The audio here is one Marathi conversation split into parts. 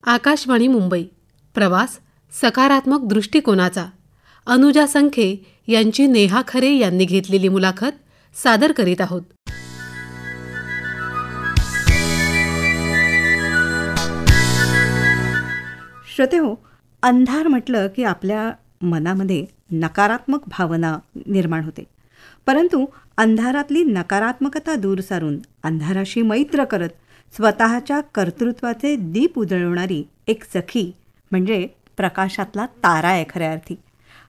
आकाशवाणी मुंबई प्रवास सकारात्मक दृष्टिकोनाचा अनुजा संखे यांची नेहा खरे यांनी घेतलेली मुलाखत सादर करीत आहोत. श्रोतेहो, अंधार म्हटलं की आपल्या मनामध्ये नकारात्मक भावना निर्माण होते. परंतु अंधारातली नकारात्मकता दूर सारून अंधाराशी मैत्र करत स्वतःच्या कर्तृत्वाचे दीप उजळवणारी एक सखी म्हणजे प्रकाशातला तारा आहे खऱ्या अर्थी.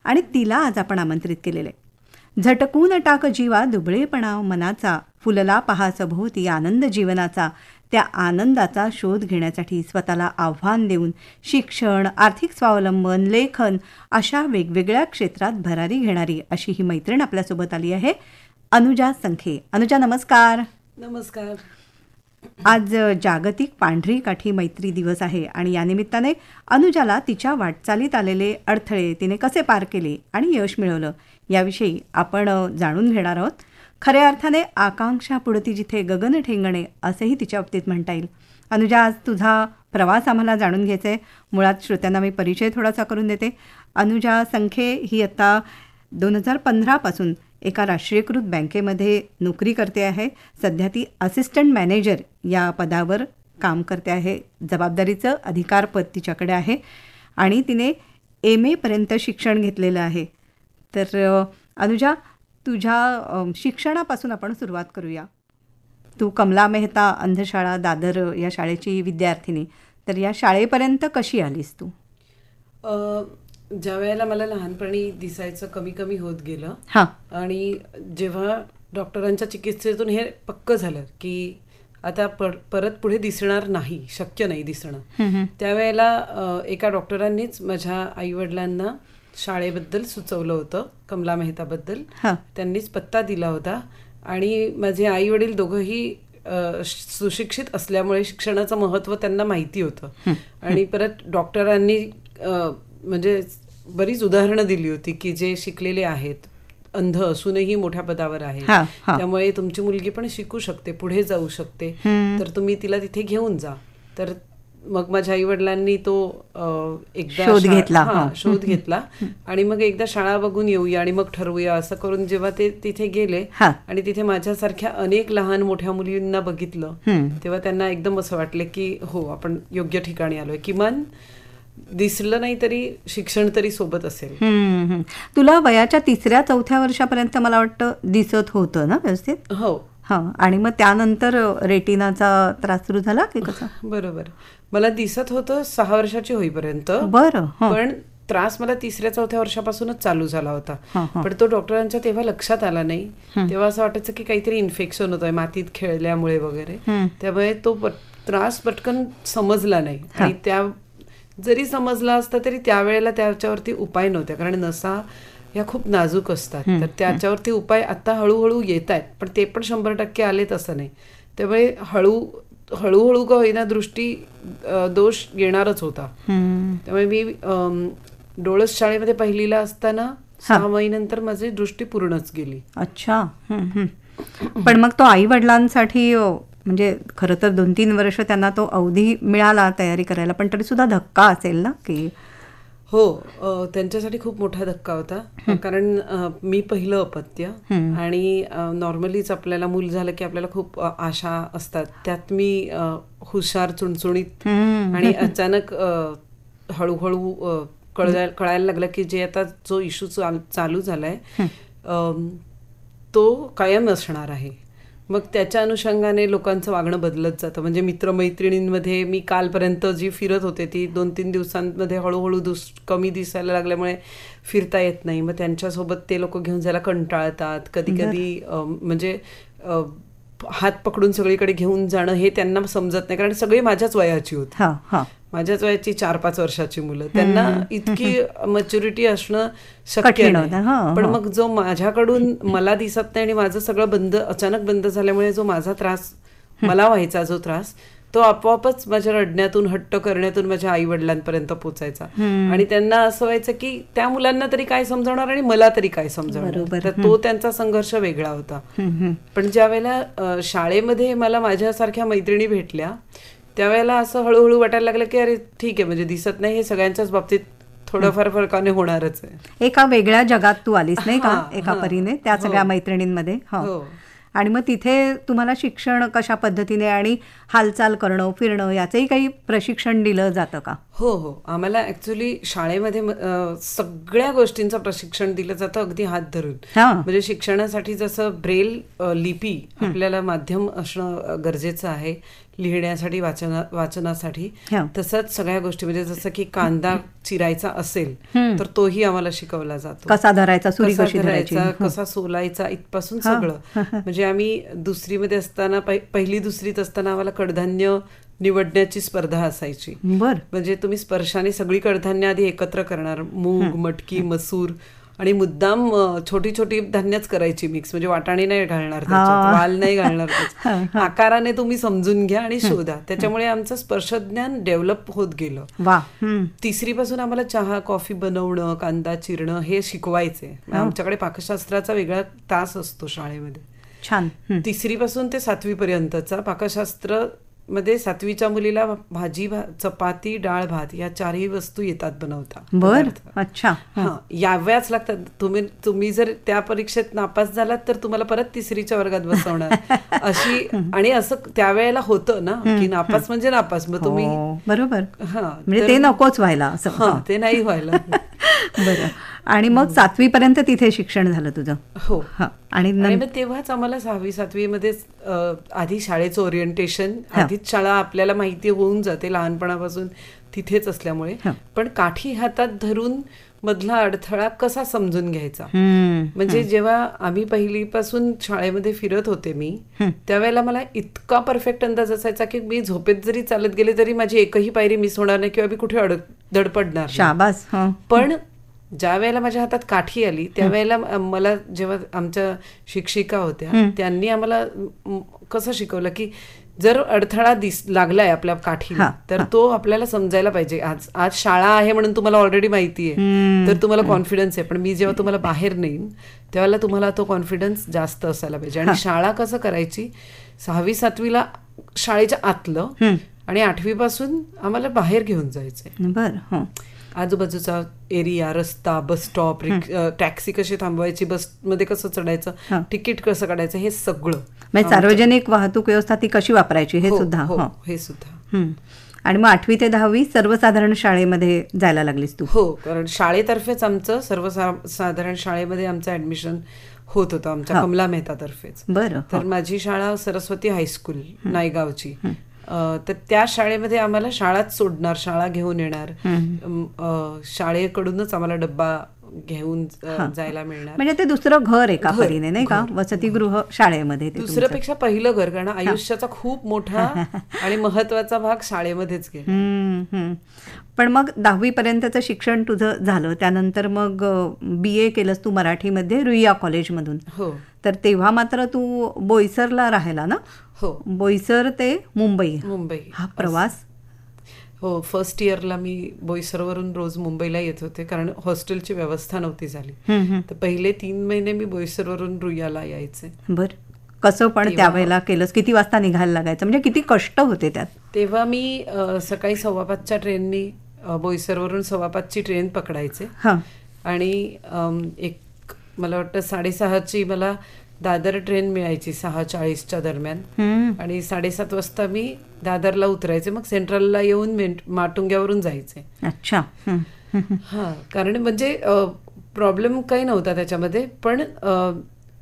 आणि तिला आज आपण आमंत्रित केलेलं आहे. झटकून टाक जीवा दुबळेपणा मनाचा, फुलला पहा सभोवती आनंद जीवनाचा. त्या आनंदाचा शोध घेण्यासाठी स्वतःला आव्हान देऊन शिक्षण, आर्थिक स्वावलंबन, लेखन अशा वेगवेगळ्या क्षेत्रात भरारी घेणारी अशी ही मैत्रीण आपल्यासोबत आली आहे, अनुजा संखे. अनुजा, नमस्कार. नमस्कार. आज जागतिक पांढरी काठी मैत्री दिवस आहे आणि या निमित्ताने अनुजाला तिच्या वाटचालीत आलेले अडथळे तिने कसे पार केले आणि यश मिळवलं याविषयी आपण जाणून घेणार आहोत. खऱ्या अर्थाने आकांक्षा पुढती जिथे गगन ठेंगणे असेही तिच्या बाबतीत म्हणता येईल. अनुजा, आज तुझा प्रवास आम्हाला जाणून घ्यायचा आहे. मुळात श्रोत्यांना मी परिचय थोडासा करून देते. अनुजा संखे ही आता 2015 एका राष्ट्रीयकृत बँकेमध्ये नोकरी करते आहे. सध्या ती असिस्टंट मॅनेजर या पदावर काम करते आहे. जबाबदारीचं अधिकारपद तिच्याकडे आहे आणि तिने MA पर्यंत शिक्षण घेतलेलं आहे. तर अनुजा, तुझ्या शिक्षणापासून आपण सुरुवात करूया. तू कमला मेहता अंधशाळा दादर या शाळेची विद्यार्थिनी. तर या शाळेपर्यंत कशी आलीस तू? ज्या वेळेला मला लहानपणी दिसायचं कमी कमी होत गेलं आणि जेव्हा डॉक्टरांच्या चिकित्सेतून हे पक्क झालं की आता परत पुढे दिसणार नाही, शक्य नाही दिसणं, त्यावेळेला एका डॉक्टरांनीच माझ्या आईवडिलांना शाळेबद्दल सुचवलं होतं, कमला मेहताबद्दल. त्यांनीच पत्ता दिला होता आणि माझे आईवडील दोघंही सुशिक्षित असल्यामुळे शिक्षणाचं महत्त्व त्यांना माहिती होतं. आणि परत डॉक्टरांनी म्हणजे बरीच उदाहरणं दिली होती की जे शिकलेले आहेत, अंध असूनही मोठ्या पदावर आहेत, त्यामुळे तुमची मुलगी पण शिकू शकते, पुढे जाऊ शकते, तर तुम्ही तिला तिथे घेऊन जा. तर मग माझ्या आई वडिलांनी तो एकदा शोध घेतला आणि मग एकदा शाळा बघून येऊया आणि मग ठरवूया असं करून जेव्हा ते तिथे गेले आणि तिथे माझ्यासारख्या अनेक लहान मोठ्या मुलींना बघितलं, तेव्हा त्यांना एकदम असं वाटलं की हो, आपण योग्य ठिकाणी आलोय. किमान दिसलं नाही तरी शिक्षण तरी सोबत असेल. तुला वयाच्या 3-4 वर्षापर्यंत मला वाटतं दिसत होतं ना व्यवस्थित? हो. आणि मग त्यानंतर रेटिनाचा त्रास सुरू झाला की कसा? बरोबर, मला दिसत होतं 6 वर्षाची होईपर्यंत. बरं. पण त्रास मला 3-4 वर्षापासूनच चालू झाला होता. पण तो डॉक्टरांच्या तेव्हा लक्षात आला नाही. तेव्हा असं वाटायचं की काहीतरी इन्फेक्शन होतंय मातीत खेळल्यामुळे वगैरे, त्यामुळे तो त्रास पटकन समजला नाही. आणि त्या जरी समजला असता तरी त्यावेळेला त्याच्यावरती उपाय नव्हते, कारण नसा ह्या खूप नाजूक असतात. तर त्याच्यावरती उपाय आता हळूहळू येत आहेत, पण ते पण 100% आलेत असं नाही. त्यामुळे हळूहळू का होईना दृष्टी दोष येणारच होता. त्यामुळे मी डोळस शाळेमध्ये पहिलीला असताना 6 महिन्यानंतर माझी दृष्टी पूर्णच गेली. अच्छा. पण मग तो आई वडिलांसाठी म्हणजे खरं तर 2-3 वर्ष त्यांना तो अवधी मिळाला तयारी करायला, पण तरी सुद्धा धक्का असेल ना की? हो, त्यांच्यासाठी खूप मोठा धक्का होता, कारण मी पहिलं अपत्य आणि नॉर्मलीच आपल्याला मूल झालं की आपल्याला खूप आशा असतात. त्यात मी हुशार, चुणचुणीत, आणि अचानक हळूहळू कळायला लागलं की जे आता जो इश्यू चालू झालाय तो कायम असणार आहे. मग त्याच्या अनुषंगाने लोकांचं वागणं बदलत जातं. म्हणजे मित्रमैत्रिणींमध्ये मी कालपर्यंत जी फिरत होते ती 2-3 दिवसांमध्ये हळूहळू कमी दिसायला लागल्यामुळे फिरता येत नाही. मग त्यांच्यासोबत ते लोक घेऊन जायला कंटाळतात. कधी कधी म्हणजे हात पकडून सगळीकडे घेऊन जाणं हे त्यांना समजत नाही, कारण सगळी माझ्याच वयाची होती. माझ्याच वयाची 4-5 वर्षाची मुलं, त्यांना इतकी मॅच्युरिटी असणं शक्य नाही. पण मग जो माझ्याकडून मला दिसत नाही आणि माझं सगळं अचानक बंद झाल्यामुळे जो माझा त्रास मला व्हायचा, जो त्रास तो आपोआपच माझ्या रडण्यातून, हट्ट करण्यातून माझ्या आई वडिलांपर्यंत पोचायचा. आणि त्यांना असं व्हायचं की त्या मुलांना तरी काय समजावणार आणि मला तरी काय समजावणार. तर तो त्यांचा संघर्ष वेगळा होता. पण ज्या वेळेला शाळेमध्ये मला माझ्यासारख्या मैत्रिणी भेटल्या त्यावेळेला असं हळूहळू वाटायला लागलं की अरे ठीक आहे, म्हणजे दिसत नाही हे सगळ्यांच्याच बाबतीत थोडंफार फरकाने होणारच आहे. एका वेगळ्या जगात तू आलीस नाही का, एका परीने त्या सगळ्या मैत्रिणींमध्ये. हो. आणि मग तिथे तुम्हाला शिक्षण कशा पद्धतीने आणि हालचाल करणं फिरणं याचंही काही प्रशिक्षण दिलं जातं का? हो हो, आम्हाला ऍक्च्युली शाळेमध्ये सगळ्या गोष्टींचं प्रशिक्षण दिलं जातं, अगदी हात धरून. म्हणजे शिक्षणासाठी जसं ब्रेल लिपी आपल्याला माध्यम असणं गरजेचं आहे लिहिण्यासाठी, वाचनासाठी, तसंच सगळ्या गोष्टी, म्हणजे जसं की कांदा चिरायचा असेल तर तोही आम्हाला शिकवला जातो, कसा धरायचा, सुरी कशी धरायची, कसा सोलायचा, इथपासून सगळं. म्हणजे आम्ही दुसरीमध्ये असताना, पहिली दुसरीत असताना आम्हाला कडधान्य निवडण्याची स्पर्धा असायची. म्हणजे तुम्ही स्पर्शाने सगळी कडधान्य आधी एकत्र करणार, मूग, मटकी, मसूर, आणि मुद्दाम छोटी छोटी धान्यच करायची मिक्स, म्हणजे वाटाणे नाही घालणार त्याच्यात, वाल नाही घालणार, आकाराने तुम्ही समजून घ्या आणि शोधा. त्याच्यामुळे आमचं स्पर्शज्ञान डेव्हलप होत गेलं. तिसरीपासून आम्हाला चहा कॉफी बनवणं, कांदा चिरणं हे शिकवायचे. आमच्याकडे पाकशास्त्राचा वेगळा तास असतो शाळेमध्ये. छान. तिसरीपासून ते 7वी पर्यंतचा पाकशास्त्र मध्ये 7वीच्या मुलीला भाजी, चपाती, डाळ, भात या 4ही वस्तू येतात बनवता. अच्छा. याव्याच लागतात. तुम्ही जर त्या परीक्षेत नापास झालात तर तुम्हाला परत 3रीच्या वर्गात बसवणार अशी. आणि असं त्यावेळेला होतं ना की नापास म्हणजे नापास, मग तुम्ही बरोबर, म्हणजे ते नकोच व्हायला असं. ते नाही व्हायला. बरं. आणि मग 7वी पर्यंत तिथे शिक्षण झालं तुझं? हो. आणि मग तेव्हाच आम्हाला 6वी 7वी मध्ये आधी शाळेचं ओरिएंटेशन, आधीच शाळा आपल्याला माहिती होऊन जाते लहानपणापासून तिथेच असल्यामुळे. पण काठी हातात धरून मधला अडथळा कसा समजून घ्यायचा. म्हणजे जेव्हा आम्ही पहिलीपासून शाळेमध्ये फिरत होते मी, त्यावेळेला मला इतका परफेक्ट अंदाज असायचा की मी झोपेत जरी चालत गेले तरी माझी एकही पायरी मिस होणार नाही किंवा मी कुठे धडपडणार. शाबास. पण ज्या वेळेला माझ्या हातात काठी आली त्यावेळेला मला, जेव्हा आमच्या शिक्षिका होत्या त्यांनी आम्हाला कसं शिकवलं की जर अडथळा लागलाय आपल्या काठीला तर तो आपल्याला समजायला पाहिजे. आज शाळा आहे म्हणून तुम्हाला ऑलरेडी माहिती आहे तर तुम्हाला कॉन्फिडन्स आहे, पण मी जेव्हा तुम्हाला बाहेर नेईन त्यावेळेला तुम्हाला तो कॉन्फिडन्स जास्त असायला पाहिजे. आणि शाळा कसं करायची, 6वी 7वीला शाळेच्या आतलं आणि 8वी पासून आम्हाला बाहेर घेऊन जायचंय. बरं. आजूबाजूचा एरिया, रस्ता, बस स्टॉप, टॅक्सी कशी थांबवायची, बसमध्ये कसं चढायचं, तिकीट कसं काढायचं, हे सगळं. म्हणजे सार्वजनिक वाहतूक व्यवस्था ती कशी वापरायची हे सुद्धा. हे सुद्धा. आणि मग 8वी ते 10वी सर्वसाधारण शाळेमध्ये जायला लागलीस तू? हो, कारण शाळेतर्फेच आमचं सर्वसाधारण शाळेमध्ये आमचं ऍडमिशन होत होतं, आमच्या कमला मेहता तर्फेच. बरं. तर माझी शाळा सरस्वती हायस्कूल नायगावची. तर त्या शाळेमध्ये आम्हाला शाळाच सोडणार, शाळा घेऊन येणार, शाळेकडूनच आम्हाला डब्बा घेऊन जायला मिळणार. म्हणजे ते दुसरं घर एका परीने नाही का, वसतिगृह शाळेमध्ये. दुसऱ्यापेक्षा पहिलं घर, कारण आयुष्याचा खूप मोठा आणि महत्वाचा भाग शाळेमध्येच गेला. पण मग 10वी पर्यंतचं शिक्षण तुझं झालं, त्यानंतर मग BA केलंस तू मराठीमध्ये रुईया कॉलेजमधून. हो. तर तेव्हा मात्र तू बोईसरला राहिला ना? हो. बोईसर ते मुंबई हा प्रवास. हो, फर्स्ट इयरला मी बोईसरवरून रोज मुंबईला येत होते कारण हॉस्टेलची व्यवस्था नव्हती झाली. तर पहिले 3 महिने मी बोईसरवरून रुईयाला यायचे. बर. कसं पण त्यावेळेला केलंस? किती वाजता निघायला लागायचं? म्हणजे किती कष्ट होते त्यात? तेव्हा मी सकाळी 5:15च्या ट्रेननी बोईसरवरून 5:15ची ट्रेन पकडायचे. आणि एक मला वाटतं 6:30ची मला दादर ट्रेन मिळायची 6:40च्या दरम्यान. आणि 7:30 वाजता मी दादरला उतरायचे, मग सेंट्रलला येऊन माटुंग्यावरून जायचे. अच्छा. कारण म्हणजे प्रॉब्लेम काही नव्हता त्याच्यामध्ये, पण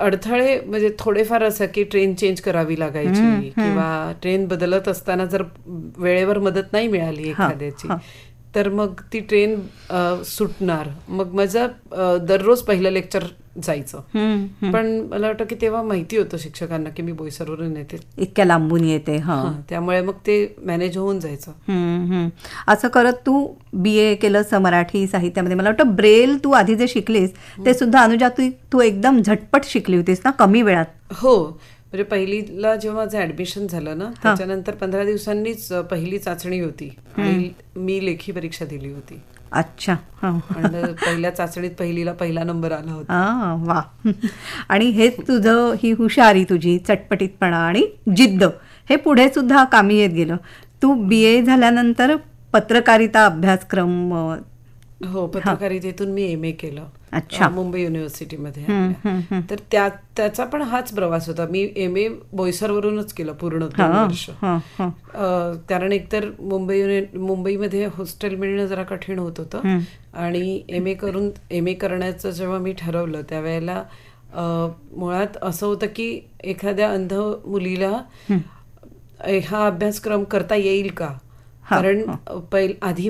अडथळे म्हणजे थोडेफार असं की ट्रेन चेंज करावी लागायची किंवा ट्रेन बदलत असताना जर वेळेवर मदत नाही मिळाली एखाद्याची तर मग ती ट्रेन सुटणार. मग माझं दररोज पहिलं लेक्चर जायचं. पण मला वाटतं की तेव्हा माहिती होतं शिक्षकांना की मी बोईसरवरून येते, इतक्या लांबून येते. त्यामुळे मग ते मॅनेज होऊन जायचं. असं करत तू BA केलंस मराठी साहित्यामध्ये. मला वाटतं ब्रेल तू आधी जे शिकलीस ते सुद्धा अनुजा तू एकदम झटपट शिकली होतीस ना, कमी वेळात. हो, म्हणजे पहिलीला जेव्हा माझं ऍडमिशन झालं ना त्याच्यानंतर 15 दिवसांनीच पहिली चाचणी होती आणि मी लेखी परीक्षा दिली होती. अच्छा. आणि पहिल्या चाचणीत पहिलीला पहिला नंबर आला होता. वा. आणि हेच तुझं, ही हुशारी तुझी, चटपटीतपणा आणि जिद्द हे पुढे सुद्धा कामी येत गेलं. तू BA झाल्यानंतर पत्रकारिता अभ्यासक्रम हो, पत्रकारितेतून मी MA केलं. अच्छा. मुंबई युनिव्हर्सिटीमध्ये आपल्या. तर त्याचा पण हाच प्रवास होता. मी MA बोईसरवरूनच केलं पूर्ण 2 वर्ष. कारण एकतर मुंबईमध्ये हॉस्टेल मिळणं जरा कठीण होत होतं आणि MA करण्याचं जेव्हा मी ठरवलं त्यावेळेला मुळात असं होतं की एखाद्या अंध मुलीला हा अभ्यासक्रम करता येईल का, कारण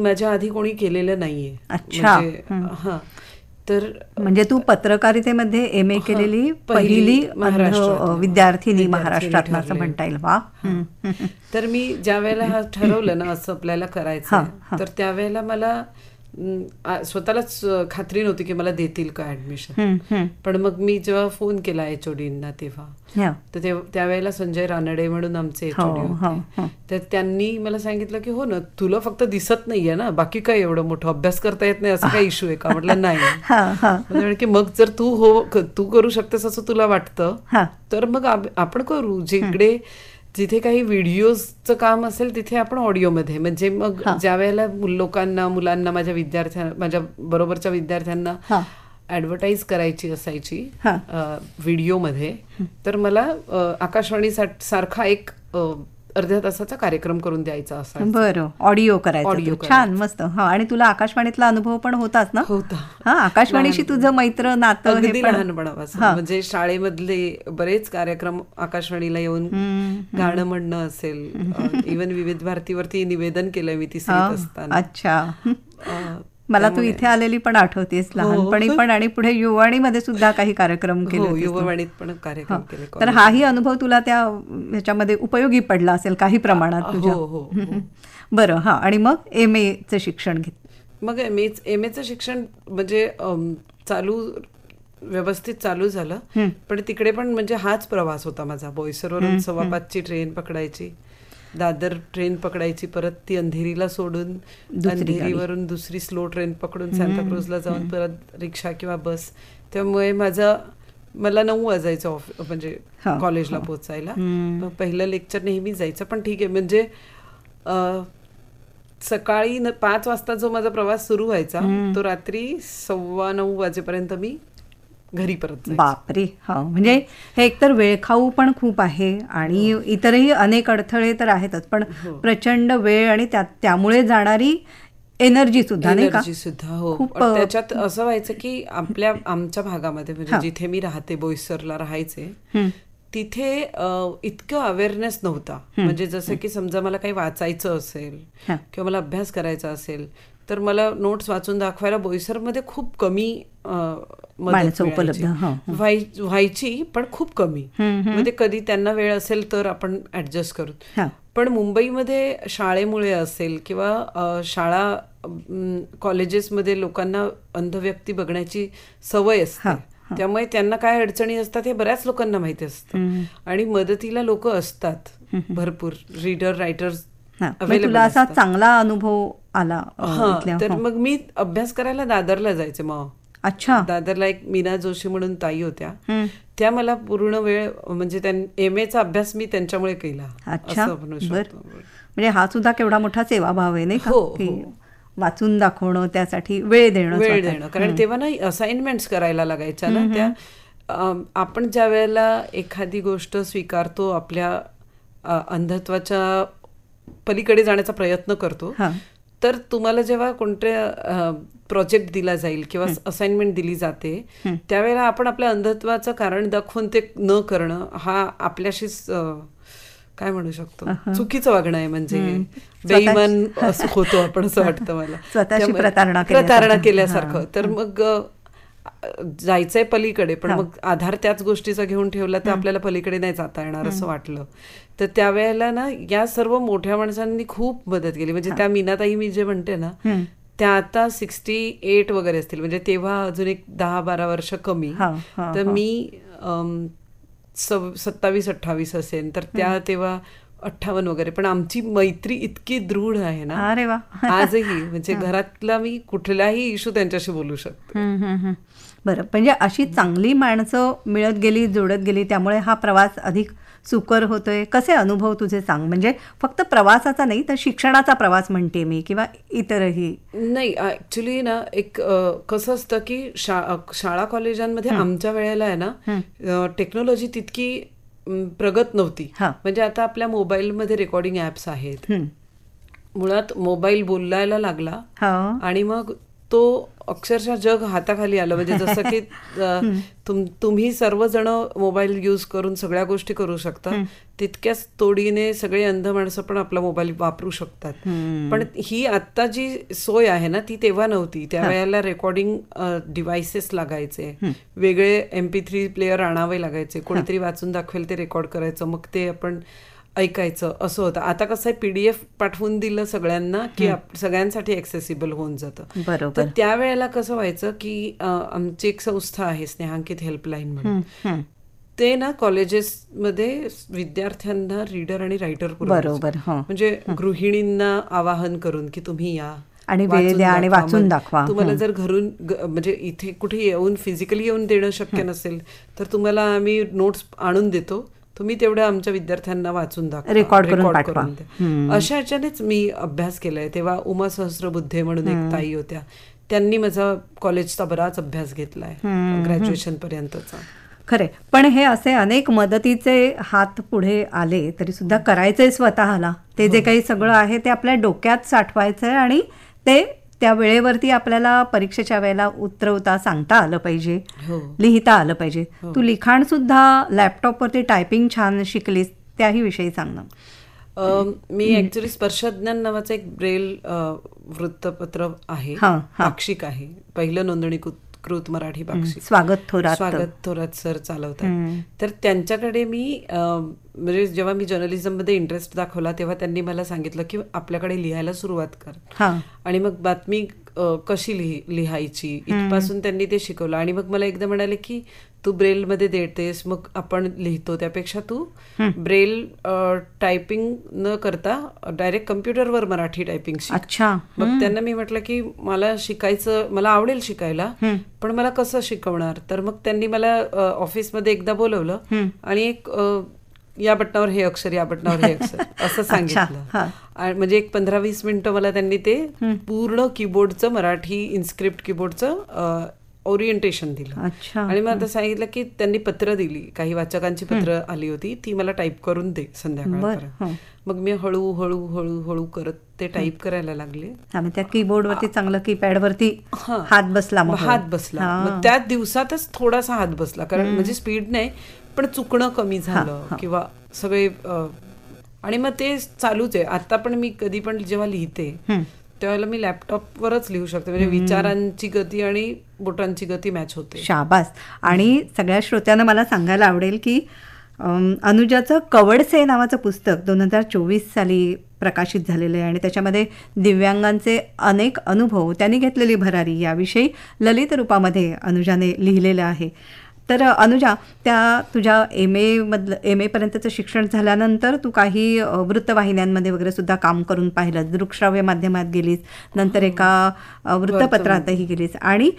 माझ्या आधी कोणी केलेलं नाहीये. तर म्हणजे तू पत्रकारितेमध्ये MA केलेली पहिली विद्यार्थिनी महाराष्ट्रात असं म्हणता येईल. वा. तर मी ज्या वेळेला हा ठरवलं ना असं आपल्याला करायचं, तर त्यावेळेला मला स्वतःलाच खात्री नव्हती की मला देतील का ऍडमिशन. पण मग मी जेव्हा फोन केला HODना तेव्हा, तर त्यावेळेला संजय रानडे म्हणून आमचे HOD होते. तर त्यांनी मला सांगितलं की हो ना, तुला फक्त दिसत नाहीये ना, बाकी काय एवढं मोठं अभ्यास करता येत नाही असं काही इश्यू आहे का. म्हटलं नाही. की मग जर तू करू शकतेस असं तुला वाटतं तर मग आपण करू. जिथे काही व्हिडिओजचं काम असेल तिथे आपण ऑडिओमध्ये, म्हणजे मग ज्या वेळेला मुलांना माझ्या बरोबरच्या विद्यार्थ्यांना ऍडव्हर्टाईज करायची असायची व्हिडिओमध्ये, तर मला आकाशवाणी सारखा एक अर्ध्या तासाचा कार्यक्रम करून द्यायचा असा. बरं, ऑडिओ करायचं. छान, मस्त. आणि तुला आकाशवाणीतला अनुभव पण होताच ना. होता. आकाशवाणीशी तुझं मैत्र नातं अगदी लहानपणापासून. म्हणजे शाळेमधले बरेच कार्यक्रम आकाशवाणीला येऊन गाणं म्हणणं असेल, इव्हन विविध भारतीवरती निवेदन केलंय मी 3रीत असताना. अच्छा. मला तू इथे आलेली पण आठवतेस लहानपणी पण, आणि पुढे युवाणीमध्ये सुद्धा काही कार्यक्रम केले. युवावाणीत पण कार्यक्रम केले. तर हाही अनुभव तुला त्या ह्याच्यामध्ये उपयोगी पडला असेल काही प्रमाणात तुझ्या. बरं. आणि मग MAचं शिक्षण घेत. मग MAचं शिक्षण म्हणजे व्यवस्थित चालू झालं. पण तिकडे पण म्हणजे हाच प्रवास होता माझा. बोईसरवरून 5:15ची ट्रेन पकडायची, दादर ट्रेन पकडायची, परत ती अंधेरीला सोडून अंधेरीवरून दुसरी स्लो ट्रेन पकडून सांताक्रूजला जाऊन परत रिक्षा किंवा बस. त्यामुळे मला 9 वाजायचं म्हणजे कॉलेजला पोचायला. पहिलं लेक्चर नेहमी जायचं, पण ठीक आहे. म्हणजे सकाळी 5 वाजता जो माझा प्रवास सुरू व्हायचा तो रात्री 9:15 वाजेपर्यंत मी घरी परत. बापरे. म्हणजे हे एकतर वेळखाऊ पण खूप आहे आणि इतरही अनेक अडथळे तर आहेतच, पण प्रचंड वेळ आणि त्यामुळे जाणारी एनर्जी सुद्धा. हो. त्याच्यात असं व्हायचं की आमच्या भागामध्ये, म्हणजे जिथे मी राहते, बोईसरला राहायचे, तिथे इतकं अवेअरनेस नव्हता. म्हणजे जसं की समजा मला काही वाचायचं असेल किंवा मला अभ्यास करायचा असेल तर मला नोट्स वाचून दाखवायला बोईसरमध्ये खूप कमी माणसं उपलब्ध व्हायची, पण खूप कमी. म्हणजे कधी त्यांना वेळ असेल तर आपण ऍडजस्ट करू. पण मुंबईमध्ये शाळेमुळे असेल किंवा कॉलेजेसमध्ये लोकांना अंध व्यक्ती बघण्याची सवय असते, त्यामुळे त्यांना काय अडचणी असतात हे बऱ्याच लोकांना माहिती असतं आणि मदतीला लोक असतात भरपूर, रीडर, रायटर्स. तुला असा चांगला अनुभव आला. तर मग मी अभ्यास करायला दादरला जायचे. मग अच्छा. दादरला एक मीना जोशी म्हणून ताई होत्या, त्या मला पूर्ण वेळ म्हणजे MAचा अभ्यास मी त्यांच्यामुळे केला. अच्छा. म्हणजे हा सुद्धा केवढा मोठा सेवाभाव आहे नाही का, वाचून दाखवणं, त्यासाठी वेळ देणं. कारण तेव्हा ना असाइनमेंट्स करायला लागायच्या ना त्या. आपण ज्या वेळेला एखादी गोष्ट स्वीकारतो, आपल्या अंधत्वाच्या पलीकडे जाण्याचा प्रयत्न करतो, तर तुम्हाला जेव्हा कोणत्या प्रोजेक्ट दिला जाईल किंवा असाइनमेंट दिली जाते त्यावेळेला आपण आपल्या अंधत्वाचं कारण दाखवून ते न करणं हा आपल्याशीच काय म्हणू शकतो चुकीचं वागणं आहे. म्हणजे बेईमान होतो आपण असं वाटतं मला, स्वतःची प्रतारणा केल्यासारखं. तर मग जायचंय पलीकडे, पण मग आधार त्याच गोष्टीचा घेऊन ठेवला तर आपल्याला पलीकडे नाही जाता येणार असं वाटलं. तर त्यावेळेला ना या सर्व मोठ्या माणसांनी खूप मदत केली. म्हणजे त्या मीनाताई मी जे म्हणते ना त्या आता 68 वगैरे असतील, म्हणजे तेव्हा अजून एक 10-12 वर्ष कमी. तर मी 27-28 असेल, तर त्या तेव्हा 58 वगैरे. पण आमची मैत्री इतकी दृढ आहे ना. अरे वा. आजही म्हणजे घरातला मी कुठलाही इश्यू त्यांच्याशी बोलू शकते. बरं, म्हणजे अशी चांगली माणसं मिळत गेली, जोडत गेली, त्यामुळे हा प्रवास अधिक चुकर होतोय? कसे अनुभव तुझे सांग. म्हणजे फक्त प्रवासाचा नाही तर शिक्षणाचा प्रवास म्हणते मी, किंवा इतरही. नाही, ऍक्च्युली ना एक कसं असतं की शाळा कॉलेजांमध्ये आमच्या वेळेला आहे ना टेक्नॉलॉजी तितकी प्रगत नव्हती. म्हणजे आता आपल्या मोबाईलमध्ये रेकॉर्डिंग ऍप्स आहेत. मुळात मोबाईल बोलायला लागला आणि मग तो अक्षरशः जग हाताखाली आलं. म्हणजे जसं की तुम्ही सर्वजण मोबाईल यूज करून सगळ्या गोष्टी करू शकता, तितक्याच तोडीने सगळे अंध माणसं पण आपला मोबाईल वापरू शकतात. पण ही आत्ता जी सोय आहे ना ती तेव्हा नव्हती. त्यावेळेला रेकॉर्डिंग डिव्हायसेस लागायचे, वेगळे MP3 प्लेअर आणावे लागायचे, कोणीतरी वाचून दाखवेल ते रेकॉर्ड करायचं, मग ते आपण ऐकायचं, असं होतं. आता कसं आहे PDF पाठवून दिलं सगळ्यांना की सगळ्यांसाठी ऍक्सेसिबल होऊन जातं. तर त्यावेळेला कसं व्हायचं की आमची एक संस्था आहे स्नेहांकित हेल्पलाईन म्हणून, ते ना कॉलेजेसमध्ये विद्यार्थ्यांना रीडर आणि रायटर बरोबर, म्हणजे गृहिणींना आवाहन करून की तुम्ही या आणि वेळ द्या आणि वाचून दाखवा. तुम्हाला जर घरून म्हणजे इथे कुठे येऊन फिजिकली येऊन देणं शक्य नसेल तर तुम्हाला आम्ही नोट्स आणून देतो, तुम्ही तेवढं आमच्या विद्यार्थ्यांना वाचून दाखवा, रेकॉर्ड करून द्या. अशा ह्याच्यानेच मी अभ्यास केलाय. तेव्हा उमा सहस्रबुद्धे म्हणून एक ताई होत्या, त्यांनी माझा कॉलेजचा बराच अभ्यास घेतलाय ग्रॅज्युएशन पर्यंतचा. खरे, पण हे असे अनेक मदतीचे हात पुढे आले तरी सुद्धा करायचंय स्वतःला. ते जे काही सगळं आहे ते आपल्या डोक्यात साठवायचंय आणि ते त्या वेळेवरती आपल्याला परीक्षेच्या वेळेला उतरवता सांगता आलं पाहिजे, लिहिता आलं पाहिजे. तू लिखाण सुद्धा लॅपटॉपवरती टायपिंग छान शिकलीस, त्याही विषयी सांग ना. मी ऍक्च्युली स्पर्शज्ञान नावाचं एक ब्रेल वृत्तपत्र आहे, पाक्षिक आहे, पहिलं नोंदणीकृत मराठी पाक्षिक. स्वागत थोरात सर चालवतात. तर त्यांच्याकडे मी म्हणजे जेव्हा मी जर्नलिझममध्ये इंटरेस्ट दाखवला तेव्हा त्यांनी मला सांगितलं की आपल्याकडे लिहायला सुरुवात कर, आणि मग बातमी कशी लिहायची इथपासून त्यांनी ते शिकवलं. आणि मग मला एकदा म्हणाले की तू ब्रेलमध्ये देतेस, मग आपण लिहितो, त्यापेक्षा तू ब्रेल टायपिंग न करता डायरेक्ट कम्प्युटरवर मराठी टायपिंग शिक. मग त्यांना मी म्हटलं की मला शिकायचं, मला आवडेल शिकायला, पण मला कसं शिकवणार. तर मग त्यांनी मला ऑफिसमध्ये एकदा बोलवलं आणि एक या बटनावर हे अक्षर, या बटनावर हे अक्षर असं सांगितलं. म्हणजे एक 15-20 मिनिटं मला त्यांनी ते पूर्ण कीबोर्डचं, मराठी इन्स्क्रिप्ट कीबोर्डचं ओरिएंटेशन दिलं. आणि मग आता सांगितलं की त्यांनी पत्र दिली, काही वाचकांची पत्र आली होती, ती मला टाईप करून दे संध्याकाळपर्यंत. मग मी हळूहळू करत ते टाईप करायला लागले. त्या कीबोर्डवरती चांगलं, कीपॅडवरती हात बसला. मग त्या दिवसातच थोडासा हात बसला, कारण म्हणजे स्पीड नाही पण चुकणं कमी झालं किंवा सगळे. आणि मग ते चालूच आहे आता पण. मी कधी पण जेव्हा लिहिते त्यावेळेला मी लॅपटॉपवरच लिहू शकते, म्हणजे विचारांची गती आणि बोटांची गती मॅच होते. शाबास. आणि सगळ्या श्रोत्यांना मला सांगायला आवडेल की अनुजाचं कवडसे नावाचं पुस्तक 2024 साली प्रकाशित झालेलं आहे आणि त्याच्यामध्ये दिव्यांगांचे अनेक अनुभव, त्यांनी घेतलेली भरारी याविषयी ललित रूपामध्ये अनुजाने लिहिलेलं आहे. तर अनुजा, त्या तुझ्या MA पर्यंतचं शिक्षण झाल्यानंतर तू काही वृत्तवाहिन्यांमध्ये वगैरे सुद्धा काम करून पाहिलं, दृकश्राव्य माध्यमात गेलीस, नंतर एका वृत्तपत्रातही गेलीस, आणि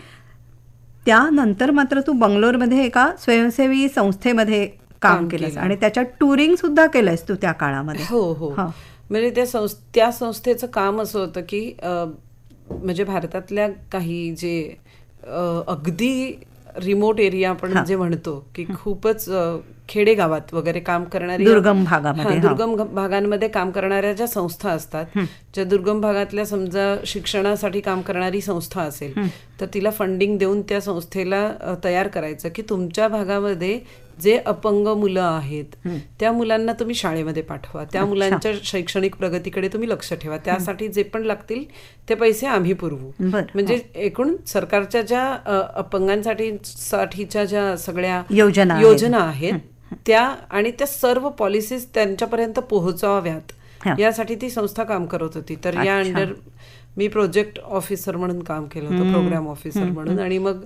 त्यानंतर मात्र तू बंगलोरमध्ये एका स्वयंसेवी संस्थेमध्ये काम केलंस आणि त्याच्यात टुरिंग सुद्धा केलंयस तू त्या काळामध्ये. हो. म्हणजे त्या संस्थेचं काम असं होतं की म्हणजे भारतातल्या काही जे अगदी रिमोट एरिया आपण जे म्हणतो की खूपच खेडेगावात वगैरे काम करणारी, दुर्गम भागांमध्ये काम करणाऱ्या ज्या संस्था असतात, ज्या दुर्गम भागातल्या समजा शिक्षणासाठी काम करणारी संस्था असेल तर तिला फंडिंग देऊन त्या संस्थेला तयार करायचं की तुमच्या भागामध्ये जे अपंग मुलं आहेत त्या मुलांना तुम्ही शाळेमध्ये पाठवा, त्या मुलांच्या शैक्षणिक प्रगतीकडे तुम्ही लक्ष ठेवा, त्यासाठी जे पण लागतील ते पैसे आम्ही पुरवू. म्हणजे एकूण सरकारच्या ज्या अपंगांसाठीच्या ज्या सगळ्या योजना आहेत त्या आणि त्या सर्व पॉलिसीज त्यांच्यापर्यंत पोहोचाव्यात यासाठी ती संस्था काम करत होती. तर या अंडर मी प्रोजेक्ट ऑफिसर म्हणून काम केलं होतं, प्रोग्राम ऑफिसर म्हणून. आणि मग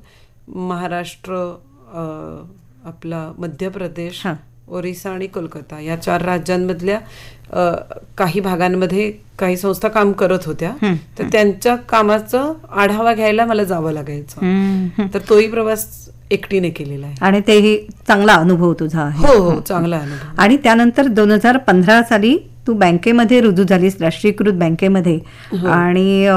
महाराष्ट्र, आपला मध्य प्रदेश, ओरिसा आणि कोलकाता या 4 राज्यांमधल्या काही भागांमध्ये काही संस्था काम करत होत्या. तर त्यांच्या कामाचा आढावा घ्यायला मला जावं लागायचं. तर तोही प्रवास एकटीने केलेला आहे. आणि तेही चांगला अनुभव तुझा आहे. हो हो, चांगला अनुभव. आणि त्यानंतर 2015 साली तू बँकेमध्ये रुजू झालीस, राष्ट्रीयकृत बँकेमध्ये. आणि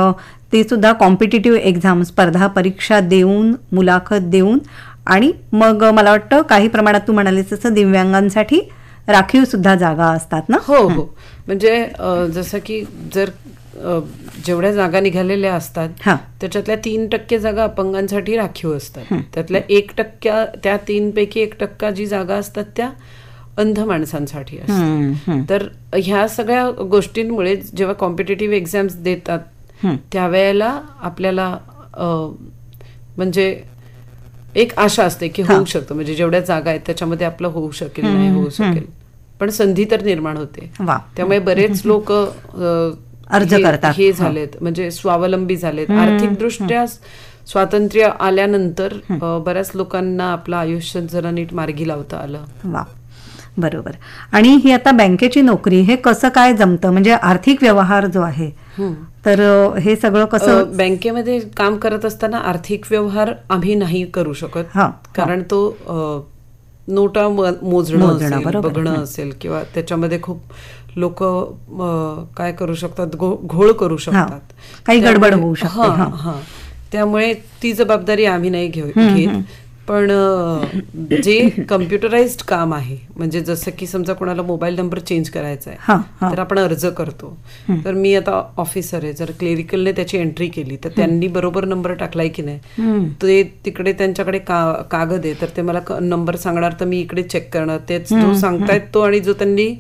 ते सुद्धा कॉम्पिटिटिव्ह एक्झाम, स्पर्धा परीक्षा देऊन, मुलाखत देऊन, आणि मग मला वाटतं काही प्रमाणात तू म्हणालीस तसं दिव्यांगांसाठी राखीव सुद्धा जागा असतात ना. हो हो, म्हणजे जसं की जर जेवढ्या जागा निघालेल्या असतात त्याच्यातल्या 3% जागा अपंगांसाठी राखीव असतात. त्यातल्या 1%, त्या 3% 1% जी जागा असतात त्या अंध माणसांसाठी असतात. तर ह्या सगळ्या गोष्टींमुळे जेव्हा कॉम्पिटिटिव्ह एक्झाम्स देतात त्यावेळेला आपल्याला म्हणजे एक आशा असते की होऊ शकतं, म्हणजे जेवढ्या जागा आहेत त्याच्यामध्ये आपलं होऊ शकेल, नाही होऊ शकेल, पण संधी तर निर्माण होते. त्यामुळे बरेच लोक अर्ज करतात, हे झालेत, म्हणजे स्वावलंबी झालेत. आर्थिकदृष्ट्या स्वातंत्र्य आल्यानंतर बऱ्याच लोकांना आपलं आयुष्य जरा नीट मार्गी लावता आलं. वा, बरोबर. आणि ही आता बँकेची नोकरी, हे कसं काय जमतं, म्हणजे आर्थिक व्यवहार जो आहे तर हे सगळं कसं? बँकेमध्ये काम करत असताना आर्थिक व्यवहार आम्ही नाही करू शकत, कारण तो नोटा मोजणं असेल, बघणं असेल, किंवा त्याच्यामध्ये खूप लोक काय करू शकतात, घोळ करू शकतात, काही गडबड होऊ शकते. त्यामुळे ती जबाबदारी आम्ही नाही घेत. पण जे कम्प्युटराइज्ड काम आहे, म्हणजे जसं की समजा कोणाला मोबाईल नंबर चेंज करायचा आहे तर आपण अर्ज करतो. तर मी आता ऑफिसर आहे, जर क्लेरिकलने त्याची एंट्री केली तर त्यांनी बरोबर नंबर टाकलाय की नाही, ते तिकडे त्यांच्याकडे कागद आहे, तर ते मला नंबर सांगणार, तर मी इकडे चेक करणार तेच जो सांगतायत तो आणि जो त्यांनी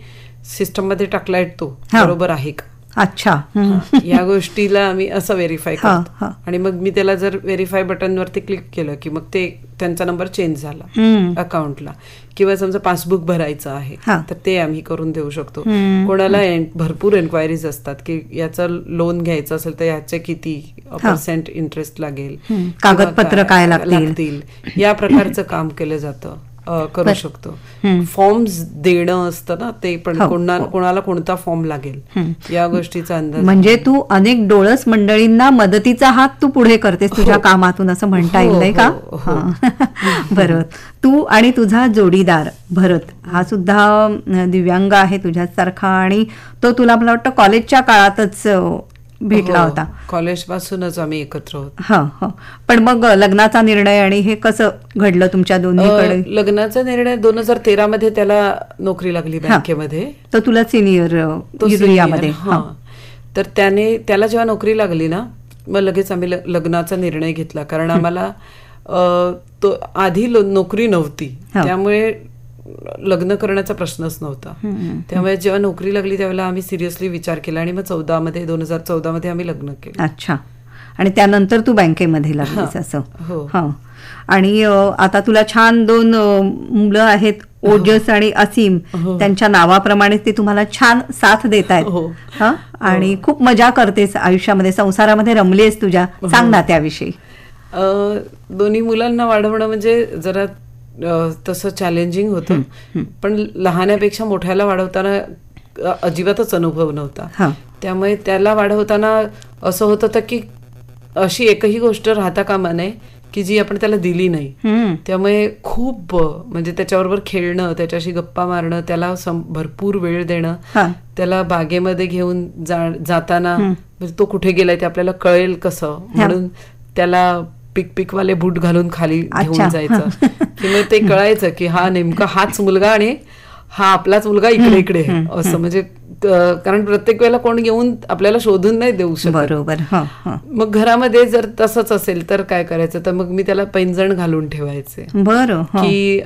सिस्टम मध्ये टाकलाय तो बरोबर आहे का. अच्छा, या गोष्टीला आम्ही असं व्हेरीफाय करतो. आणि मग मी त्याला जर व्हेरीफाय बटनवरती क्लिक केलं की मग ते त्यांचा नंबर चेंज झाला अकाउंटला. किंवा समजा पासबुक भरायचं आहे तर ते आम्ही करून देऊ शकतो. कोणाला भरपूर एन्क्वायरीज असतात की याचं लोन घ्यायचं असेल तर याचे किती पर्सेंट इंटरेस्ट लागेल, कागदपत्र काय लागतील, या प्रकारचं काम केलं जातं, करू शकतो. फॉर्म्स देणं असतं ना, ते पण कोणाला कोणता फॉर्म लागेल या गोष्टीचा अंदाज. म्हणजे तू अनेक डोळस मंडळींना मदतीचा हात तू पुढे करतेस तुझ्या कामातून, असं म्हणता येईल नाही का. बरोबर. तू आणि तुझा जोडीदार भरत हा सुद्धा दिव्यांग आहे तुझ्यासारखा, आणि तो तुला मला वाटतं कॉलेजच्या काळातच भेटला होता. कॉलेज पासूनच आम्ही एकत्र होतो. पण मग लग्नाचा निर्णय आणि हे कसं घडलं तुमच्या दोन्हीकडे? लग्नाचा निर्णय 2013 मध्ये त्याला नोकरी लागली बँकेमध्ये. तर तुला सिनियर मध्ये. तर त्याला जेव्हा नोकरी लागली ना, मग लगेच आम्ही लग्नाचा निर्णय घेतला, कारण आम्हाला तो आधी नोकरी नव्हती, त्यामुळे लग्न करण्याचा प्रश्नच नव्हता. त्यामुळे जेव्हा नोकरी लागली त्यावेळेला आम्ही सिरियसली विचार केला आणि मग 2014 मध्ये आम्ही लग्न केलं. अच्छा. आणि त्यानंतर तू बँकेमध्ये लागलीस असं? हो. आणि आता तुला छान 2 मुलं आहेत, ओजस आणि असीम. त्यांच्या नावाप्रमाणे ते तुम्हाला छान साथ देत आहेत. आणि खूप मजा करतेस आयुष्यामध्ये, संसारामध्ये रमलीस तुझ्या. सांग ना त्याविषयी. दोन्ही मुलांना वाढवणं म्हणजे जरा तसं चॅलेंजिंग होतं, पण लहानापेक्षा मोठ्याला वाढवताना अजिबातच अनुभव नव्हता. त्यामुळे त्याला वाढवताना असं होत होतं की अशी एकही गोष्ट राहता कामा नये की जी आपण त्याला दिली नाही. त्यामुळे खूप म्हणजे त्याच्याबरोबर खेळणं, त्याच्याशी गप्पा मारणं, त्याला भरपूर वेळ देणं, त्याला बागेमध्ये घेऊन जाताना म्हणजे तो कुठे गेलाय ते आपल्याला कळेल कसं, म्हणून त्याला पिकवाले बूट घालून खाली घेऊन जायचं की मग ते कळायचं की हा नेमका हाच मुलगा आणि हा आपलाच मुलगा इकडे आहे असं. म्हणजे कारण प्रत्येक वेळेला कोण येऊन आपल्याला शोधून नाही देऊ शकत. बरोबर. मग घरामध्ये जर तसंच असेल तर काय करायचं, तर मग मी त्याला पैंजण घालून ठेवायचे. बरं. की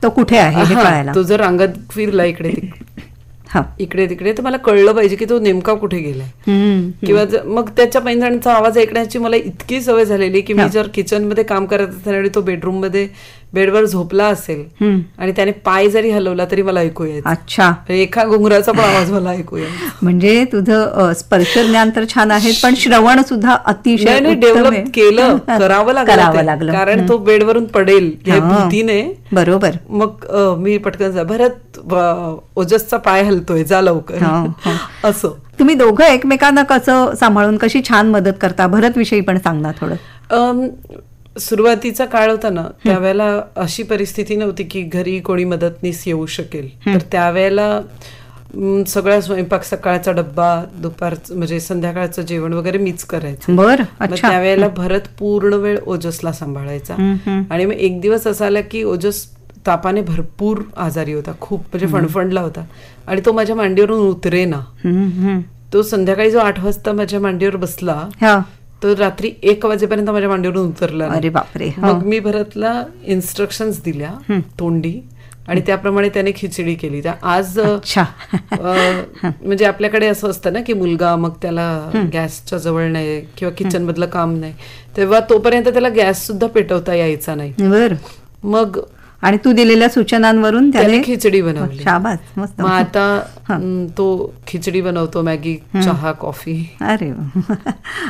तो कुठे आहे, तो जर अंगात फिरला इकडे तिकडे तर मला कळलं पाहिजे की तो नेमका कुठे गेलाय. किंवा मग त्याच्या पैंजणचा आवाज ऐकण्याची मला इतकी सवय झालेली की मी जर किचनमध्ये काम करत असताना आणि तो बेडरूम मध्ये बेडवर झोपला असेल आणि त्याने पाय जरी हलवला तरी मला ऐकू यायचं. अच्छा. एका घुंगराचा पण आवाज मला ऐकू यायचा. म्हणजे तुझं स्पर्श ज्ञान तर छान आहे, पण श्रवण सुद्धा अतिशय डेव्हलप केलं, करावं लागलं, कारण तो बेडवरून पडेल या भीतीने. बरोबर. मग मी पटकन भरत ओजसचा पाय हलतोय, जा लवकर असं. तुम्ही दोघं एकमेकांना कसं सांभाळून कशी छान मदत करता, भरत विषयी पण सांग ना थोडं. सुरुवातीचा काळ होता ना, त्यावेळेला अशी परिस्थिती नव्हती की घरी कोणी मदतनीस येऊ शकेल. तर त्यावेळेला सगळा स्वयंपाक, सकाळचा डब्बा, दुपारचं म्हणजे संध्याकाळचं जेवण वगैरे मीच करायचं. बरं. त्यावेळेला भरत पूर्ण वेळ ओजसला सांभाळायचा. आणि मग एक दिवस असा आला की ओजस तापाने भरपूर आजारी होता, खूप म्हणजे फणफणला होता आणि तो माझ्या मांडीवरून उतरे ना. तो संध्याकाळी जो 8 वाजता माझ्या मांडीवर बसला तो रात्री 1 वाजेपर्यंत माझ्या मांडीवरून उतरला. अरे बापरे. मग मी भरतला इन्स्ट्रक्शन्स दिल्या तोंडी आणि त्याप्रमाणे त्याने खिचडी केली. त्या आज म्हणजे आपल्याकडे असं असतं ना की मुलगा मग त्याला गॅसच्या जवळ नाही किंवा किचन मधलं काम नाही, तेव्हा तोपर्यंत त्याला गॅस सुद्धा पेटवता यायचा नाही. मग आणि तू दिलेल्या सूचनांवरून त्याने खिचडी बनवली. शाबास, मस्त. मग आता तो खिचडी बनवतो, मॅगी, चहा, कॉफी. अरे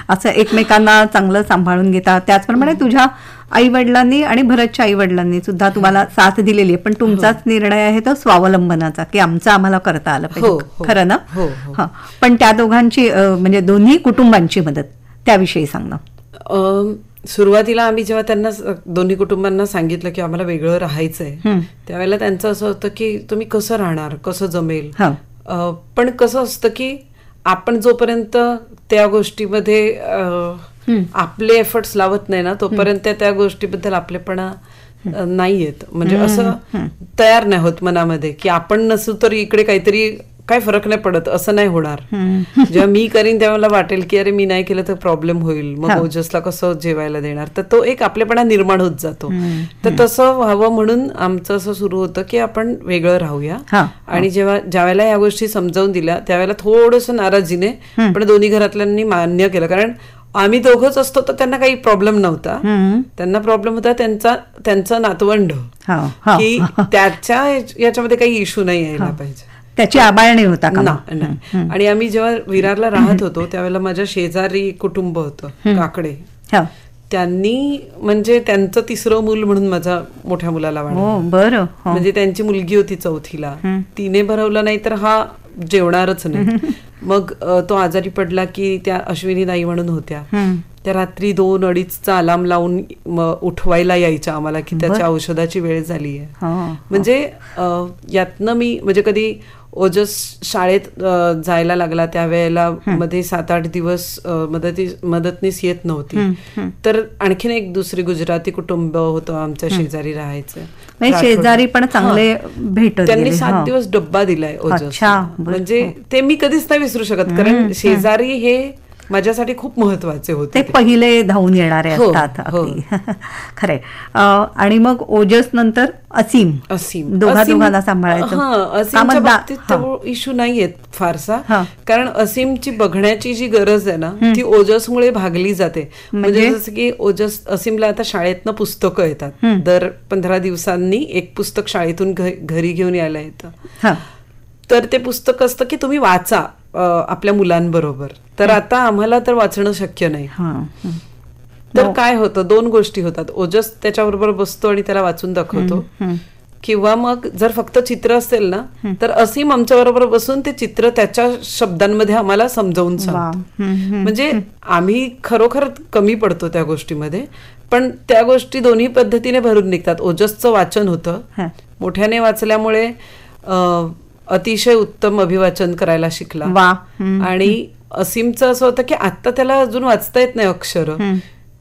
असं एकमेकांना चांगलं सांभाळून घेता. त्याचप्रमाणे तुझ्या आई वडिलांनी आणि भरतच्या आई वडिलांनी सुद्धा तुम्हाला साथ दिलेली आहे, पण तुमचाच निर्णय आहे तो स्वावलंबनाचा की आमचं आम्हाला करता आलं पाहिजे. खरं ना? पण त्या दोघांची म्हणजे दोन्ही कुटुंबांची मदत, त्याविषयी सांग ना. सुरुवातीला आम्ही जेव्हा त्यांना दोन्ही कुटुंबांना सांगितलं की आम्हाला वेगळं राहायचंय, त्यावेळेला त्यांचं असं होतं की तुम्ही कसं राहणार, कसं जमेल. पण कसं असतं की आपण जोपर्यंत त्या गोष्टीमध्ये आपले एफर्ट्स लावत नाही ना, तोपर्यंत त्या गोष्टीबद्दल आपलेपणा नाही येत. म्हणजे असं तयार नाही होत मनामध्ये की आपण नसू तर इकडे काहीतरी काय फरक नाही पडत, असं नाही होणार. जेव्हा मी करीन तेव्हा मला वाटेल की अरे मी नाही केलं तर प्रॉब्लेम होईल, मग ओजसला कसं जेवायला देणार. तर तो एक आपलेपणा निर्माण होत जातो. तर तसं व्हावं म्हणून आमचं असं सुरू होतं की आपण वेगळं राहूया. आणि ज्यावेळेला या गोष्टी समजावून दिल्या त्यावेळेला थोडंसं नाराजीने पण दोन्ही घरातल्यांनी मान्य केलं. कारण आम्ही दोघंच असतो तर त्यांना काही प्रॉब्लेम नव्हता. त्यांना प्रॉब्लेम होता त्यांचा नातवंड, की त्याच्या याच्यामध्ये काही इश्यू नाही यायला पाहिजे, त्याची आबाळणी होता का. आणि आम्ही जेव्हा विरारला राहत होतो त्यावेळेला माझ्या शेजारी कुटुंब होतं काकडे, त्यांनी म्हणजे त्यांचं 3रं मूल म्हणून माझ्या मोठ्या मुलाला वाढवलं. बरं. म्हणजे त्यांची मुलगी होती 4थीला, तिने भरवलं नाही तर हा जेवणारच नाही. मग तो आजारी पडला की त्या अश्विनी ताई म्हणून होत्या, त्या रात्री 2-2:30चा अलार्म लावून उठवायला यायच्या आम्हाला की त्याच्या औषधाची वेळ झाली आहे. म्हणजे यातनं मी म्हणजे कधी ओजस शाळेत जायला लागला त्यावेळेला मध्ये 7-8 दिवस मदतनीस येत नव्हती, तर आणखीन एक दुसरी गुजराती कुटुंब होतं आमच्या शेजारी राहायचं. शेजारी पण चांगले भेटत, त्यांनी 7 दिवस डब्बा दिलाय ओजस. म्हणजे ते मी कधीच नाही विसरू शकत, कारण शेजारी हे माझ्यासाठी खूप महत्वाचे होते. ते पहिले धावून येणारे असतात. खरे. आणि मग ओजस नंतर असीम दोघांना सांभाळायचं. असीमच्या बाबतीत इश्यू नाही येत फारसा, कारण असीमची बघण्याची जी गरज आहे ना ती ओजसमुळे भागली जाते. म्हणजे जसं की असीमला आता शाळेतनं पुस्तकं येतात, दर 15 दिवसांनी एक पुस्तक शाळेतून घरी घेऊन यायला येतं. तर ते पुस्तक असतं की तुम्ही वाचा आपल्या मुलांबरोबर. तर आता आम्हाला तर वाचणं शक्य नाही. तर काय होतं, 2 गोष्टी होतात. ओजस त्याच्याबरोबर बसतो आणि त्याला वाचून दाखवतो, किंवा मग जर फक्त चित्र असेल ना तर असीम आमच्या बरोबर बसून ते चित्र त्याच्या शब्दांमध्ये आम्हाला समजावून सांगतो. म्हणजे आम्ही खरोखर कमी पडतो त्या गोष्टीमध्ये, पण त्या गोष्टी दोन्ही पद्धतीने भरून निघतात. ओजसचं वाचन होतं, मोठ्याने वाचल्यामुळे अतिशय उत्तम अभिवाचन करायला शिकला. आणि असीमचं असं होतं की आता त्याला अजून वाचता येत नाही अक्षर,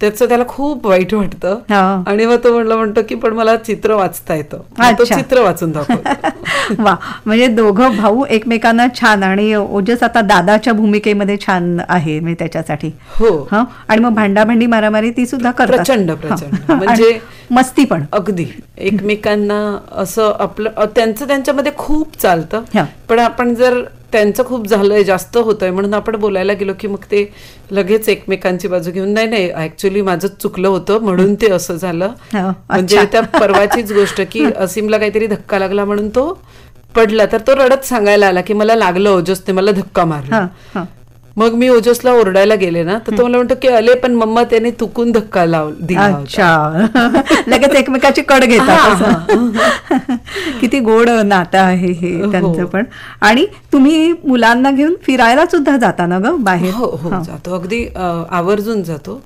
त्याचं त्याला खूप वाईट वाटतं. आणि मग तो म्हणतो की पण मला चित्र वाचता येतं, तो चित्र वाचून दाखवतो. वा, म्हणजे दोघं भाऊ एकमेकांना छान. आणि ओजस आता दादाच्या भूमिकेमध्ये छान आहे म्हणजे त्याच्यासाठी. आणि मग भांडाभांडी मारामारी ती सुद्धा करतात प्रचंड प्रचंड. म्हणजे मस्ती पण अगदी एकमेकांना असं आपलं त्यांच्यामध्ये खूप चालतं. पण आपण जर त्यांचं खूप झालंय, जास्त होतंय म्हणून आपण बोलायला गेलो की मग ते लगेच एकमेकांची बाजू घेऊन नाही ऍक्च्युअली माझं चुकलं होतं म्हणून ते असं झालं. म्हणजे त्या परवाचीच गोष्ट की असीमला काहीतरी धक्का लागला म्हणून तो पडला, तर तो रडत सांगायला आला की मला लागलं, ओजसने मला धक्का मारला. मग मी ओजसला ओरडायला गेले ना, तर तो मला म्हणतो की अले पण मम्मा त्याने चुकून धक्का दिला होता. अच्छा. लगेच एकमेकाची कड घेतात. किती गोड नातं आहे हे त्यांचं पण. आणि तुम्ही मुलांना घेऊन फिरायला सुद्धा जाता ना ग बाहेर? हो जातो, अगदी आवर्जून जातो.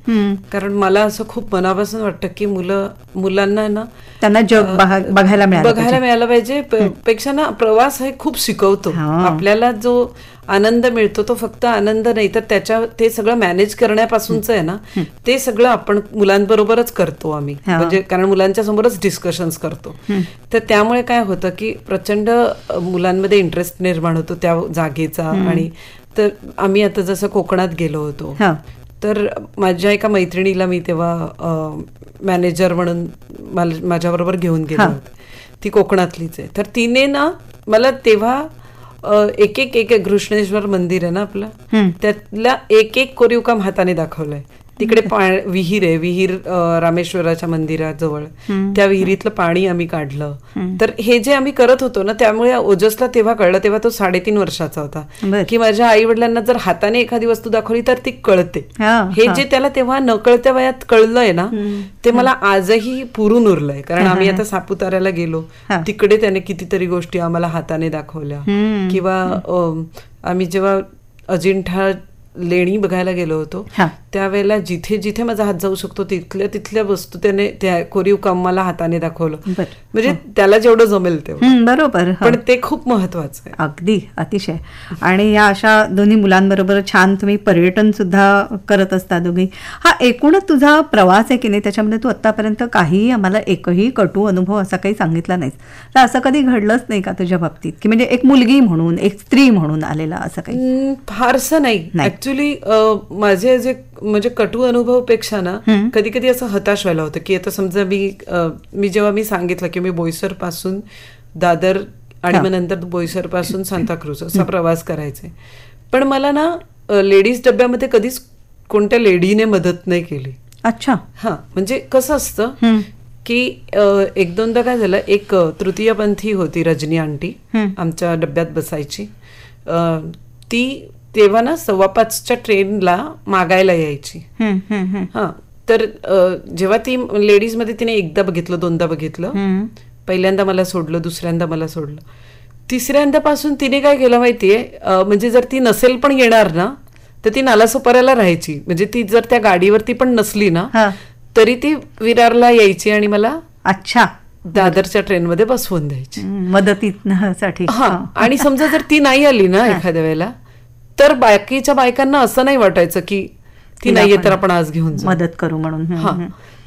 कारण मला असं खूप मनापासून वाटतं की मुलांना ना त्यांना जग बघायला मिळालं पाहिजे. पेक्षा ना प्रवास हे खूप शिकवतो. आपल्याला जो आनंद मिळतो तो फक्त आनंद नाही, तर ते सगळं मॅनेज करण्यापासूनच आहे ना, ते सगळं आपण मुलांबरोबरच करतो आम्ही. म्हणजे कारण मुलांच्या समोरच डिस्कशन्स करतो. तर त्यामुळे काय होतं की प्रचंड मुलांमध्ये इंटरेस्ट निर्माण होतो त्या जागेचा. आणि तर आम्ही आता जसं कोकणात गेलो होतो, तर माझ्या एका मैत्रिणीला मी तेव्हा मॅनेजर म्हणून माझ्याबरोबर घेऊन गेलो होते. ती कोकणातलीच आहे. तर तिने ना मला तेव्हा एक एक घृष्णेश्वर मंदिर आहे ना आपलं, त्यातला एक कोरीव काम हाताने दाखवलंय. तिकडे विहीर आहे, विहीर रामेश्वराच्या मंदिराजवळ, त्या विहिरीतलं पाणी आम्ही काढलं. तर हे जे आम्ही करत होतो ना, त्यामुळे ओजसला तेव्हा कळलं, तेव्हा तो 3.5 वर्षाचा होता, की माझ्या आई वडिलांना जर हाताने एखादी वस्तू दाखवली तर ती कळते. हे जे त्याला तेव्हा नकळत्या वयात कळलंय ना, ते मला आजही पुरून उरलंय. कारण आम्ही आता सापुताऱ्याला गेलो, तिकडे त्याने कितीतरी गोष्टी आम्हाला हाताने दाखवल्या. किंवा आम्ही जेव्हा अजिंठा लेणी बघायला गेलो होतो, त्यावेळेला जिथे जिथे माझा हात जाऊ शकतो तिथल्या वस्तू त्याने त्या कोरीव काम मला हाताने दाखवलं. म्हणजे त्याला जेवढं जमेल तेवढं. बरोबर. पण ते खूप महत्वाचं आहे. अगदी अतिशय. आणि या अशा दोन्ही मुलांबरोबर छान तुम्ही पर्यटन सुद्धा करत असता दोघी. हा एकूणच तुझा प्रवास आहे की नाही, त्याच्यामध्ये तू आतापर्यंत काही आम्हाला एकही कटू अनुभव असा काही सांगितला नाहीस. तर असं कधी घडलंच नाही का तुझ्या बाबतीत, की म्हणजे एक मुलगी म्हणून, एक स्त्री म्हणून आलेला असं काही? फारसं नाही. ऍक्च्युली माझे जे म्हणजे कटू अनुभवपेक्षा ना कधी कधी असं हताश व्हायला होतं, की आता समजा मी जेव्हा मी सांगितलं की मी बोईसर पासून दादर आणि मग नंतर बोईसर पासून सांताक्रूज असा प्रवास करायचा, पण मला ना लेडीज डब्यामध्ये कधीच कोणत्या लेडीने मदत नाही केली. अच्छा. म्हणजे कसं असतं की 1-2दा काय झालं, एक तृतीयपंथी होती रजनी आंटी, आमच्या डब्यात बसायची. ती तेव्हा ना 5:15च्या ट्रेनला मागायला यायची. तर जेव्हा ती लेडीज मध्ये तिने एकदा बघितलं, 2दा बघितलं. पहिल्यांदा मला सोडलं, दुसऱ्यांदा मला सोडलं, तिसऱ्यांदापासून तिने काय केलं माहितीये, म्हणजे जर ती नसेल पण येणार ना, तर ती नालासोपाऱ्याला राहायची. म्हणजे ती जर त्या गाडीवरती पण नसली ना, तरी ती विरारला यायची आणि मला अच्छा दादरच्या ट्रेनमध्ये बसवून द्यायची मदतीसाठी. आणि समजा जर ती नाही आली ना एखाद्या वेळेला, तर बाकीच्या बायकांना असं नाही वाटायचं की ती नाहीये तर आपण आज घेऊन मदत करू म्हणून.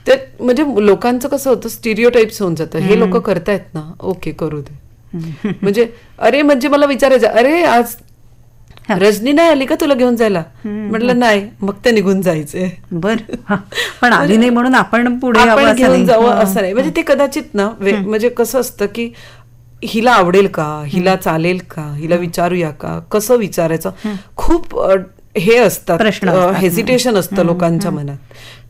ते म्हणजे लोकांचं कसं होतं, स्टिरियोटाईप्स होऊन जातं. हे लोक करतायत ना, ओके करू दे. म्हणजे अरे, म्हणजे मला विचारायचं, अरे आज रजनी नाही आली का तुला घेऊन जायला? म्हटलं नाही, मग ते निघून जायचे. बरं, पण आली नाही म्हणून आपण पुढे घेऊन जावं असं नाही. म्हणजे ते कदाचित ना, म्हणजे कसं असतं की हिला आवडेल का, हिला चालेल का, हिला विचारूया का, कसं विचारायचं, खूप हे असतात, हेजिटेशन असतं लोकांच्या मनात.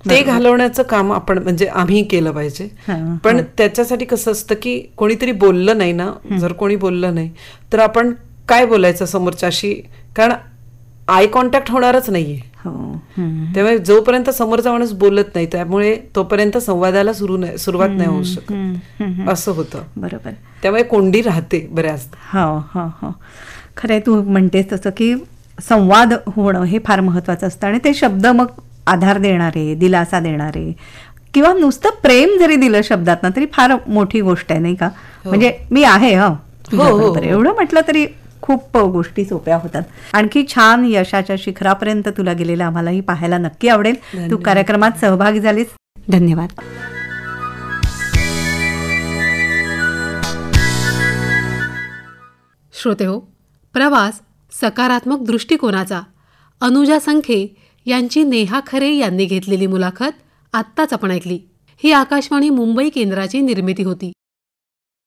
ते घालवण्याचं काम आपण म्हणजे आम्ही केलं पाहिजे. पण त्याच्यासाठी कसं असतं की कोणीतरी बोललं नाही ना, जर कोणी बोललं नाही तर आपण काय बोलायचं समोरच्याशी, कारण आय कॉन्टॅक्ट होणारच नाहीये. त्यामुळे जोपर्यंत समोरचा माणूस बोलत नाही, त्यामुळे तोपर्यंत संवादाला सुरुवात नाही होऊ शकत, असं होतं. बरोबर. त्यामुळे कोंडी राहते बऱ्याचदा. खरंय, तू म्हणतेस तसं की संवाद होणं हे फार महत्वाचं असतं. आणि ते शब्द मग आधार देणारे, दिलासा देणारे, किंवा नुसतं प्रेम जरी दिलं शब्दात ना, तरी फार मोठी गोष्ट आहे, नाही का? म्हणजे मी आहे एवढं म्हटलं तरी खूप गोष्टी सोप्या होतात. आणखी छान यशाच्या शिखरापर्यंत तुला गेलेलं आम्हालाही पाहायला नक्की आवडेल. तू कार्यक्रमात सहभागी झालीस, धन्यवाद. श्रोतेहो, प्रवास सकारात्मक दृष्टिकोनाचा अनुजा संखे यांची नेहा खरे यांनी घेतलेली मुलाखत आत्ताच आपण ऐकली. ही आकाशवाणी मुंबई केंद्राची निर्मिती होती.